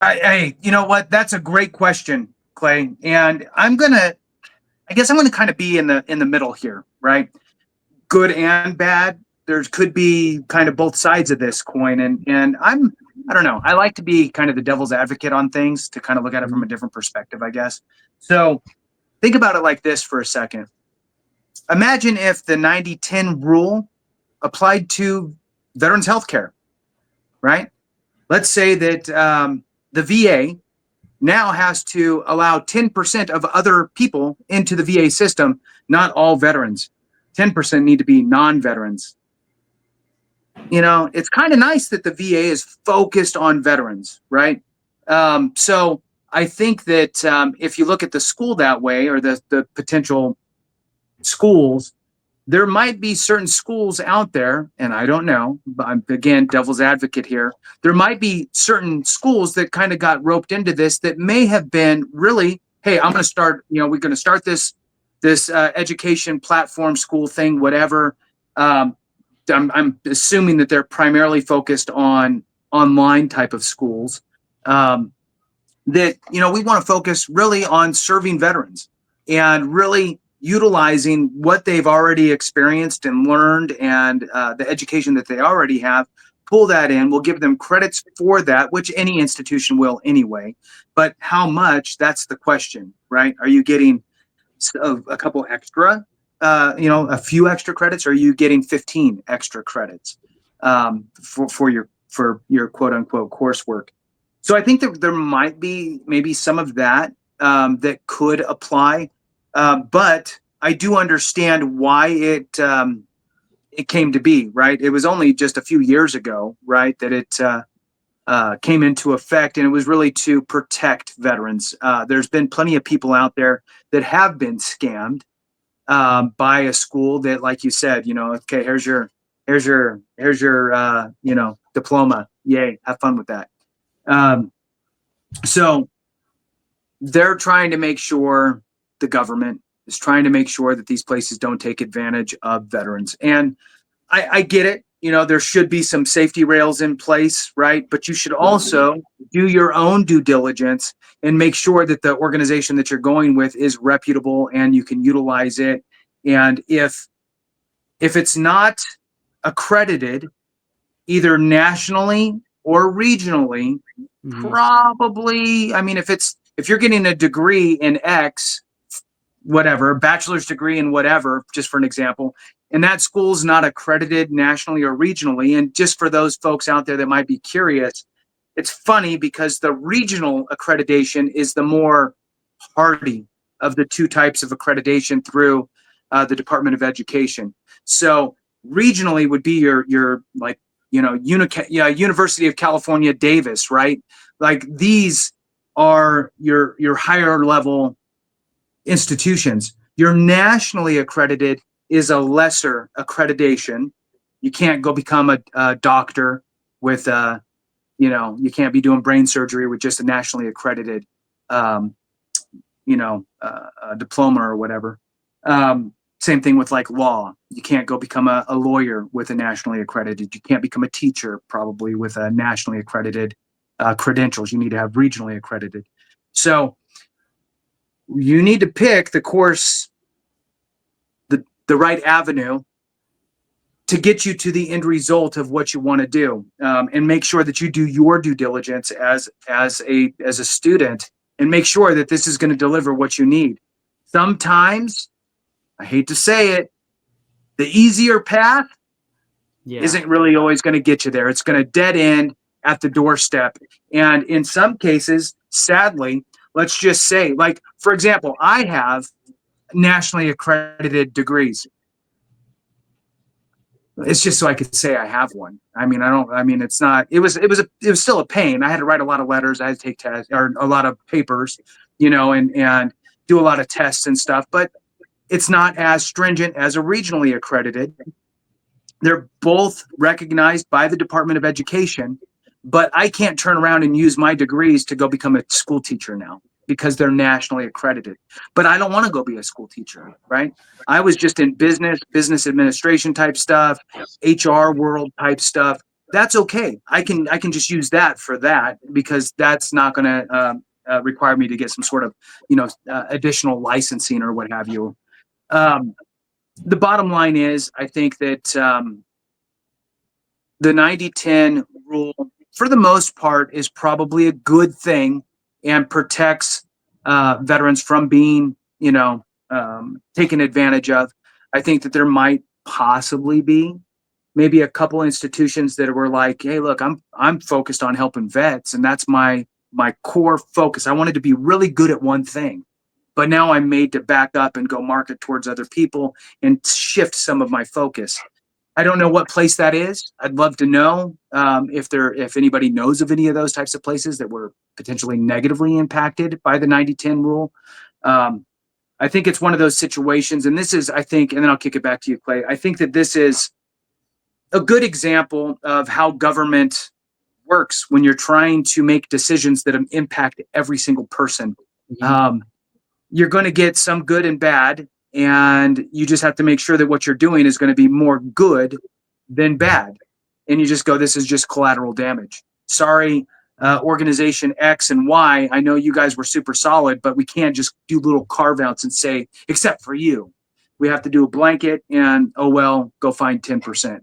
You know what? That's a great question, Clay. And I guess I'm gonna kind of be in the middle here, right? Good and bad. There could be kind of both sides of this coin, and I don't know. I like to be kind of the devil's advocate on things to kind of look at it from a different perspective, I guess. So think about it like this for a second. Imagine if the 90-10 rule applied to veterans healthcare, right? Let's say that the VA now has to allow 10% of other people into the VA system, not all veterans. 10% need to be non-veterans. You know, it's kind of nice that the VA is focused on veterans, right? So I think that if you look at the school that way, or the potential schools, there might be certain schools out there, and I don't know, but I'm again devil's advocate here. There might be certain schools that kind of got roped into this that may have been really, hey, I'm going to start, we're going to start this education platform school thing, whatever. I'm assuming that they're primarily focused on online type of schools. That we want to focus really on serving veterans and really utilizing what they've already experienced and learned, and the education that they already have. Pull that in. We'll give them credits for that, which any institution will anyway. But how much? That's the question, right? Are you getting a couple extra, a few extra credits, or are you getting 15 extra credits for your quote unquote coursework? So I think that there might be maybe some of that that could apply, but I do understand why it came to be, right? It was only just a few years ago, right, that it came into effect, and it was really to protect veterans. There's been plenty of people out there that have been scammed by a school that, like you said, okay, here's your diploma. Yay, have fun with that. So they're trying to make sure, the government is trying to make sure that these places don't take advantage of veterans. And I get it. There should be some safety rails in place, right? But you should also do your own due diligence and make sure that the organization that you're going with is reputable and you can utilize it. And if it's not accredited, either nationally or regionally, probably, I mean, if you're getting a degree in X, whatever, bachelor's degree in whatever, just for an example, and that school's not accredited nationally or regionally. And just for those folks out there that might be curious, it's funny because the regional accreditation is the more hardy of the two types of accreditation through the Department of Education. So regionally would be your like, University of California, Davis, right? Like these are your higher level institutions. Your nationally accredited is a lesser accreditation. You can't go become a doctor with you can't be doing brain surgery with just a nationally accredited diploma or whatever. Same thing with like law. You can't go become a lawyer with a nationally accredited. You can't become a teacher probably with a nationally accredited credentials. You need to have regionally accredited. So you need to pick the course, the right avenue to get you to the end result of what you want to do, and make sure that you do your due diligence as a student, and make sure that this is going to deliver what you need. Sometimes, I hate to say it, the easier path isn't really always going to get you there. It's going to dead end at the doorstep. And in some cases, sadly, let's just say, like, for example, I have nationally accredited degrees. It's just so I could say I have one. I mean, it's not, it was still a pain. I had to write a lot of letters. I had to take tests or a lot of papers, and do a lot of tests and stuff, but it's not as stringent as a regionally accredited. They're both recognized by the Department of Education, but I can't turn around and use my degrees to go become a school teacher now because they're nationally accredited. But I don't want to go be a school teacher, right? I was just in business administration type stuff, HR world type stuff. that's okay. I can just use that for that, because that's not going to require me to get some sort of, additional licensing or what have you. Um, the bottom line is, I think that the 90-10 rule, for the most part, is probably a good thing and protects veterans from being, taken advantage of. I think that there might possibly be maybe a couple institutions that were like, hey, look, I'm focused on helping vets, and that's my core focus. I wanted to be really good at one thing, but now I'm made to back up and go market towards other people and shift some of my focus. I don't know what place that is. I'd love to know if anybody knows of any of those types of places that were potentially negatively impacted by the 90-10 rule. I think it's one of those situations, and this is, I think, and then I'll kick it back to you, Clay. I think that this is a good example of how government works when you're trying to make decisions that impact every single person. You're going to get some good and bad, and you just have to make sure that what you're doing is going to be more good than bad. And you just go, this is just collateral damage. Sorry, organization X and Y. I know you guys were super solid, but we can't just do little carve outs and say, except for you. We have to do a blanket, and oh, well, go find 10%.